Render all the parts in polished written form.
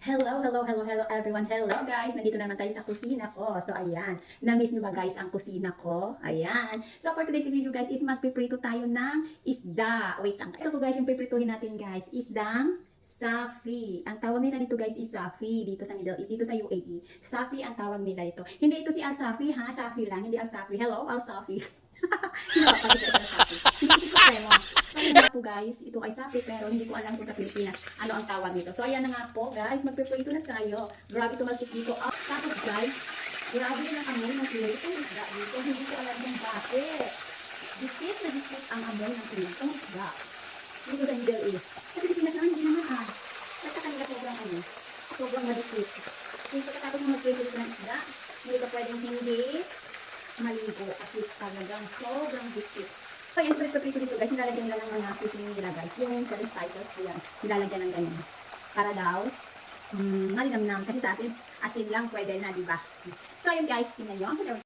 Hello everyone. Hello guys. Nandito naman tayo sa kusina ko. So ayan, na-miss nyo ba guys ang kusina ko? Ayan. So for today's video guys is magpiprito tayo ng isda. Wait lang. Ito po guys yung piprituhin natin guys. Isdang safi. Ang tawag nila dito guys is safi dito sa Middle East, dito sa UAE. Safi ang tawag nila ito. Hindi ito si Al Safi ha, Safi lang, hindi Al Safi. Hello, Al Safi. Hindi pa pala siya Al Safi. Hindi si Supremo. So yun nga po guys, ito ay sapi pero hindi ko alam kung sa Pilipinas ano ang tawag nito. So ayan na nga po guys, magpiprito na tayo. Grabe tumalsik dito. Tapos guys, grabe na amoy ng pilitong isda dito. Hindi ko alam kung bakit. Dikit na dikit ang amoy ng pilitong isda. Dito sa Middle East. Sa Pilipinas naman, hindi naman ah. At sa kanila sobrang madikit. Kung pagkatapos mo magpiprito ng isda, hindi ka pwedeng hindi maligo kasi talagang sobrang dikit. So, yung prito dito guys, nilalagyan nila ng mga seasoning nila guys. Yung certain spices, yan, nilalagyan ng ganyan. Para daw, malinamnam. Kasi sa atin, asin lang pwede na, diba? So, ayun guys, tingnan nyo.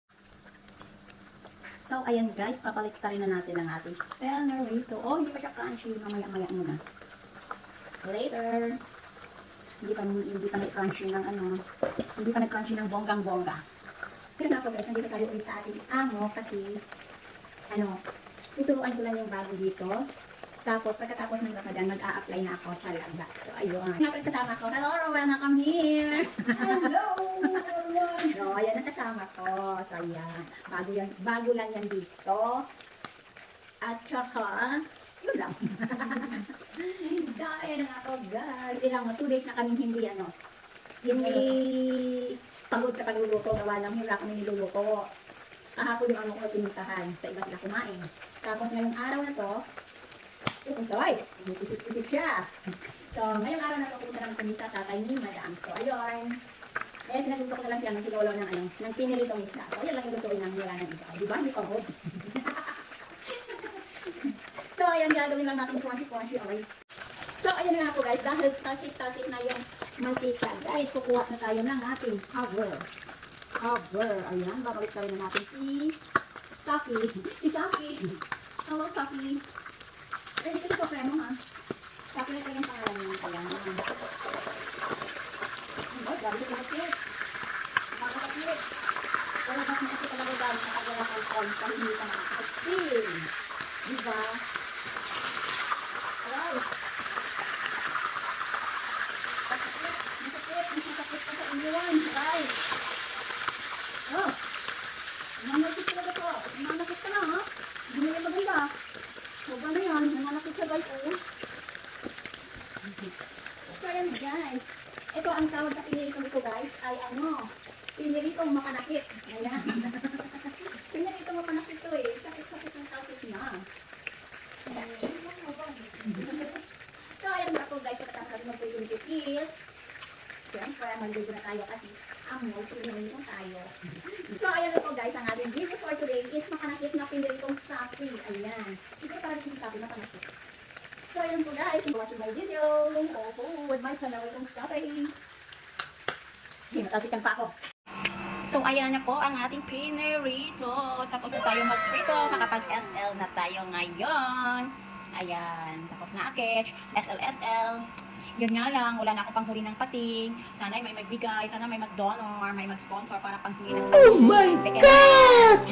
So, ayan guys, papaliktarin na natin ang ating Penerito. Oh, hindi pa siya crunchy. Mamaya-maya muna. Later. Hindi pa nag-crunchy ng ano. Hindi pa nag-crunchy ng bonggang-bongga. Pero nga po guys, nandito tayo ulit sa ating amo kasi, tuturuan ko lang yung bago dito. Tapos, pagkatapos ng Ramadan, mag-a-apply na ako sa laba. So, ayun. Nga pala kasama ko. Hello, Rowena, come here! Hello, everyone! No, ayan ang kasama ko. So, ayan. Bago lang yan dito. At saka, yun lang. So, ayan na ako, guys. 2 days na kaming hindi pagod sa pagluluto. Gawa lang hila kami niluluto. Kahapon yung ko pinuntahan sa iba sila kumain. Tapos ngayong araw na to, isip-isip siya. So, ngayong araw na to, punta naman kami sa tatay ni Madam. So, ayun. Eh, pinagusto ko na lang siya ng silolo ng piniritong isda. So, ayun lang yung lutuin ng nila ng iba. Di ba? Hindi pagod. So, ayun, gagawin lang natin kuwansi-kuwansi. Okay. So, ayun nga po guys. Dahil tasik-tasik na yung mantika. Guys, kukuha na tayo ng ating cover. Ayan, babalik tayo na natin si Safi. Si Safi. Hello, Safi. Pwede ko ito premo ha. Safi na tayo yung pangalan niya. Ayan. Ay, grabe ito makakit. Makakakit. Pero mas makakit talaga guys. Nakagala kang con. Hindi ka makakakit. Diba? Alright. Masakit pa sa inuwan. Alright. Oh, nananakit talaga to. Nananakit ka na ha. Hindi na yung maganda. Huwag na yan. Nananakit siya guys. Oh. So ayan guys. Ito ang tawag na piniritong ito guys ay piniritong mapanakit. Ayan. Piniritong mapanakit to eh. Sakit-sakit ng tasik na. So ayan na po guys. Pagkatapos natin mag-pinirit is siyempre, maligo na tayo kasi pinirito tayo. So, ayan na po guys, ang ating video for today is makanakit na piniritong sapi. Ayan. Siguro para dito sa sapi, makanakit. So, ayan po guys, watching my video. With my channel, itong sapi. Matasikan pa ako. So, ayan na po ang ating pinirito. Tapos na tayo mag-prito. Nakapag-SL na tayo ngayon. Ayan. Tapos na aketch. SL. Yun nga lang, wala na ako panghuli ng pating. Sana may magbigay, sana may mag-donor, may mag-sponsor para panghuli ng pating. Oh my God!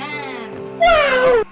Wow!